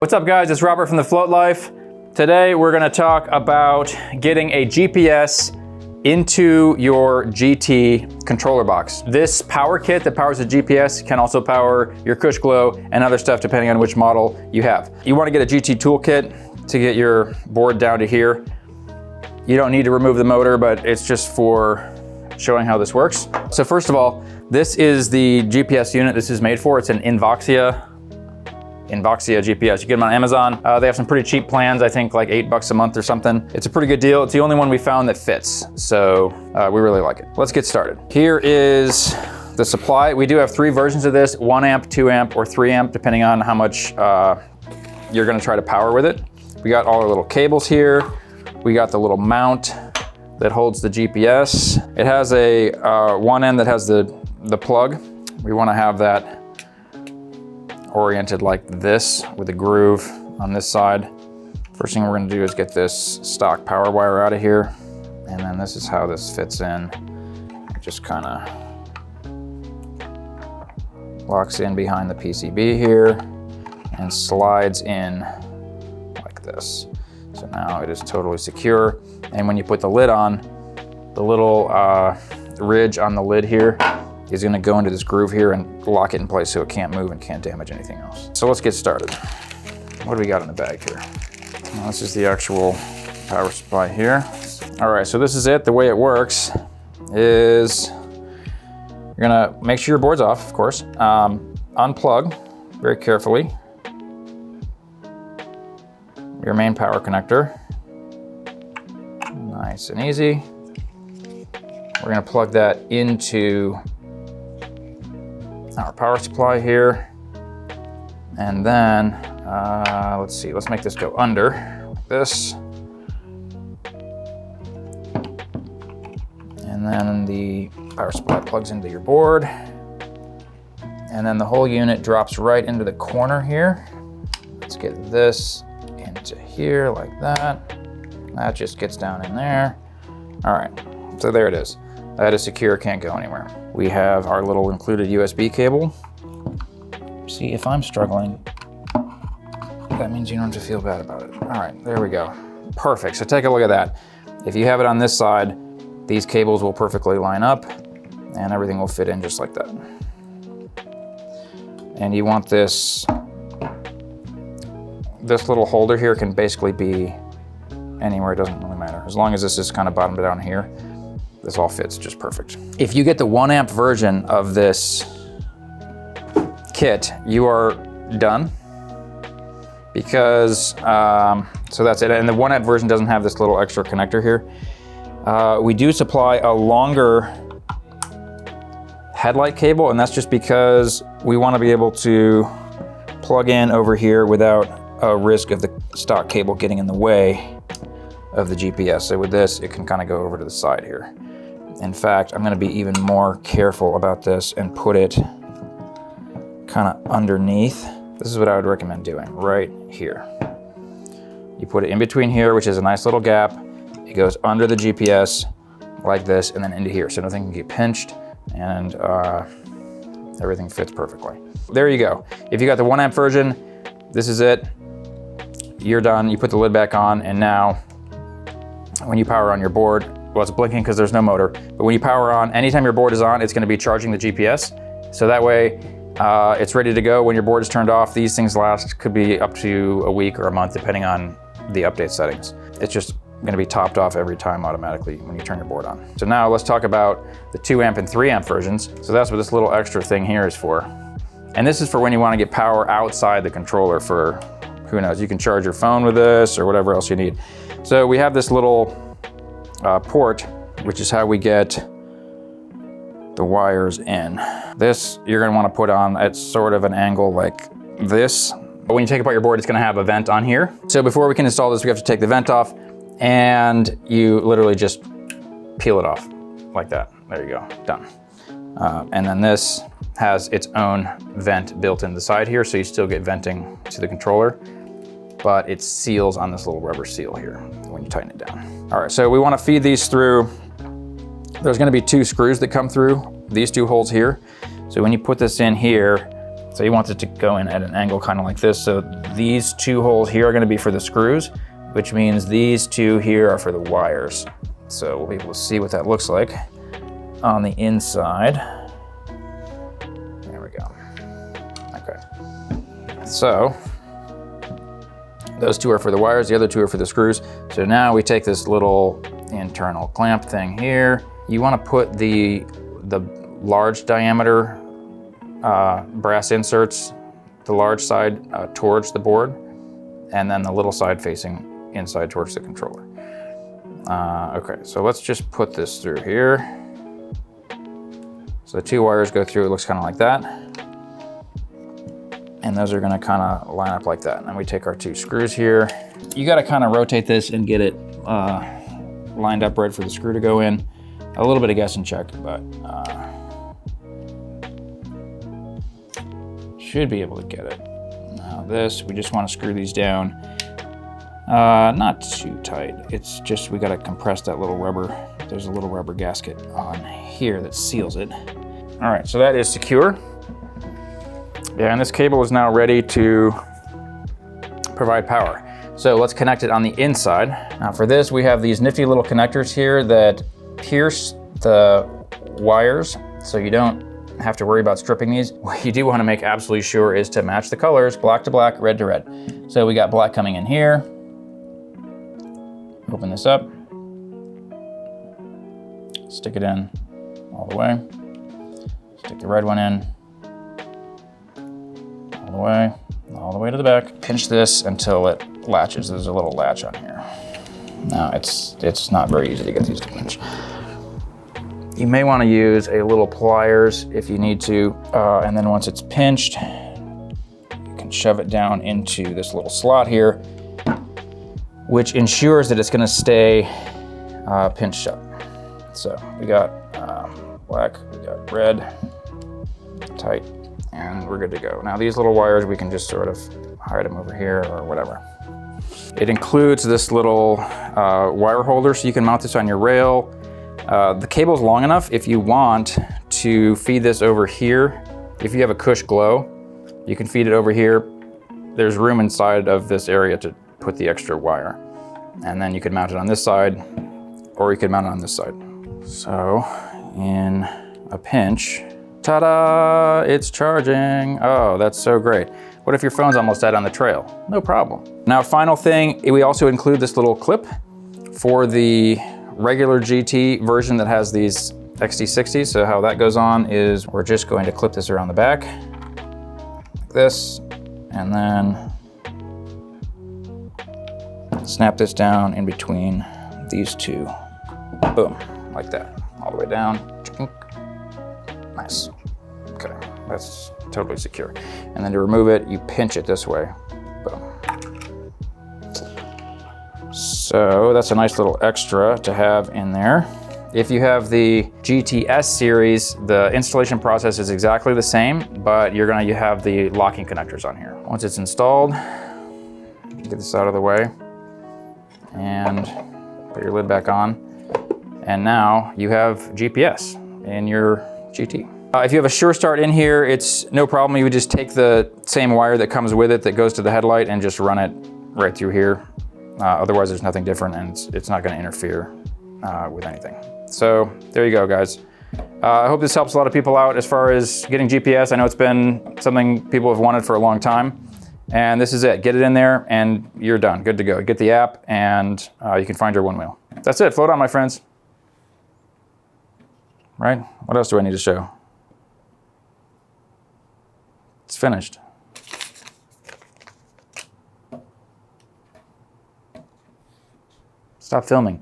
What's up guys, it's Robert from TheFloatLife. Today we're gonna talk about getting a GPS into your GT controller box. This power kit that powers the GPS can also power your CushGlow and other stuff depending on which model you have. You wanna get a GT toolkit to get your board down to here. You don't need to remove the motor, but it's just for showing how this works. So first of all, this is the GPS unit this is made for. It's an Invoxia GPS. You get them on Amazon. They have some pretty cheap plans, I think like $8 a month or something. It's a pretty good deal. It's the only one we found that fits. So we really like it. Let's get started. Here is the supply. We do have 3 versions of this, 1 amp, 2 amp, or 3 amp, depending on how much you're gonna try to power with it. We got all our little cables here. We got the little mount that holds the GPS. It has a one end that has the plug. We wanna have that oriented like this with a groove on this side. First thing we're gonna do is get this stock power wire out of here. And then this is how this fits in. It just kinda locks in behind the PCB here and slides in like this. So now it is totally secure. And when you put the lid on, the little ridge on the lid here is gonna go into this groove here and lock it in place so it can't move and can't damage anything else. So let's get started. What do we got in the bag here? Well, this is the actual power supply here. All right, so this is it. The way it works is you're gonna make sure your board's off, of course. Unplug very carefully your main power connector. Nice and easy. We're gonna plug that into our power supply here. And then, let's see, let's make this go under like this. And then the power supply plugs into your board. And then the whole unit drops right into the corner here. Let's get this into here like that. That just gets down in there. All right, so there it is. That is secure, can't go anywhere. We have our little included USB cable. See, if I'm struggling, that means you don't have to feel bad about it. All right, there we go. Perfect, so take a look at that. If you have it on this side, these cables will perfectly line up and everything will fit in just like that. And you want this little holder here can basically be anywhere, it doesn't really matter. As long as this is kind of bottomed down here, this all fits just perfect. If you get the 1 amp version of this kit, you are done because, so that's it. And the 1 amp version doesn't have this little extra connector here. We do supply a longer headlight cable, and that's just because we want to be able to plug in over here without a risk of the stock cable getting in the way of the GPS. So with this, it can kind of go over to the side here. In fact, I'm gonna be even more careful about this and put it kind of underneath. This is what I would recommend doing, right here. You put it in between here, which is a nice little gap. It goes under the GPS like this and then into here, so nothing can get pinched and everything fits perfectly. There you go. If you got the 1 amp version, this is it. You're done, you put the lid back on, and now when you power on your board, well, it's blinking because there's no motor, but when you power on, anytime your board is on, it's gonna be charging the GPS. So that way, it's ready to go when your board is turned off. These things could be up to a week or a month, depending on the update settings. It's just gonna be topped off every time automatically when you turn your board on. So now let's talk about the 2 amp and 3 amp versions. So that's what this little extra thing here is for. And this is for when you wanna get power outside the controller for, who knows, you can charge your phone with this or whatever else you need. So we have this little port, which is how we get the wires in. This you're gonna wanna put on at sort of an angle like this. But when you take apart your board, it's gonna have a vent on here. So before we can install this, we have to take the vent off and you literally just peel it off like that. There you go, done. And then this has its own vent built in the side here, so you still get venting to the controller, but it seals on this little rubber seal here when you tighten it down. All right, so we wanna feed these through. There's gonna be 2 screws that come through these 2 holes here. So when you put this in here, So you want it to go in at an angle kind of like this. So these two holes here are going to be for the screws, which means these two here are for the wires. So we'll be able to see what that looks like on the inside. There we go. Okay. So those two are for the wires, the other two are for the screws. So now we take this little internal clamp thing here. You want to put the large diameter brass inserts, the large side towards the board, and then the little side facing inside towards the controller. Okay, so let's just put this through here. So the two wires go through, it looks kind of like that. And those are gonna kind of line up like that. And then we take our two screws here. You gotta kind of rotate this and get it lined up right for the screw to go in. A little bit of guess and check, but should be able to get it. Now this, we just want to screw these down. Not too tight. It's just, we got to compress that little rubber. There's a little rubber gasket on here that seals it. All right, so that is secure. Yeah, and this cable is now ready to provide power. So let's connect it on the inside. Now for this, we have these nifty little connectors here that pierce the wires, so you don't have to worry about stripping these. What you do want to make absolutely sure is to match the colors, black to black, red to red. So we got black coming in here. Open this up. Stick it in all the way. Stick the red one in. All the way to the back. Pinch this until it latches. There's a little latch on here. Now it's not very easy to get these to pinch. You may want to use a little pliers if you need to, and then once it's pinched, you can shove it down into this little slot here, which ensures that it's going to stay pinched shut. So we got black, we got red, tight, and we're good to go. Now these little wires, we can just sort of hide them over here or whatever. It includes this little wire holder, so you can mount this on your rail. The cable's long enough if you want to feed this over here. If you have a Cush Glow, you can feed it over here. There's room inside of this area to put the extra wire. And then you could mount it on this side, or you could mount it on this side. So in a pinch, ta-da, it's charging. Oh, that's so great. What if your phone's almost dead on the trail? No problem. Now, final thing, we also include this little clip for the regular GT version that has these XT60s. So how that goes on is we're just going to clip this around the back, like this, and then snap this down in between these two. Boom, like that, all the way down. Nice. Okay, that's totally secure. And then to remove it, you pinch it this way. Boom. So that's a nice little extra to have in there. If you have the GTS series, the installation process is exactly the same, but you're gonna have the locking connectors on here. Once it's installed, get this out of the way and put your lid back on. And now you have GPS in your GT. If you have a Sure Start in here, it's no problem. You would just take the same wire that comes with it that goes to the headlight and just run it right through here. Otherwise, there's nothing different, and it's not going to interfere with anything. So there you go, guys. I hope this helps a lot of people out as far as getting GPS. I know it's been something people have wanted for a long time, and this is it. Get it in there, and you're done. Good to go. Get the app, and you can find your Onewheel. That's it. Float on, my friends. Right? What else do I need to show? It's finished. Stop filming.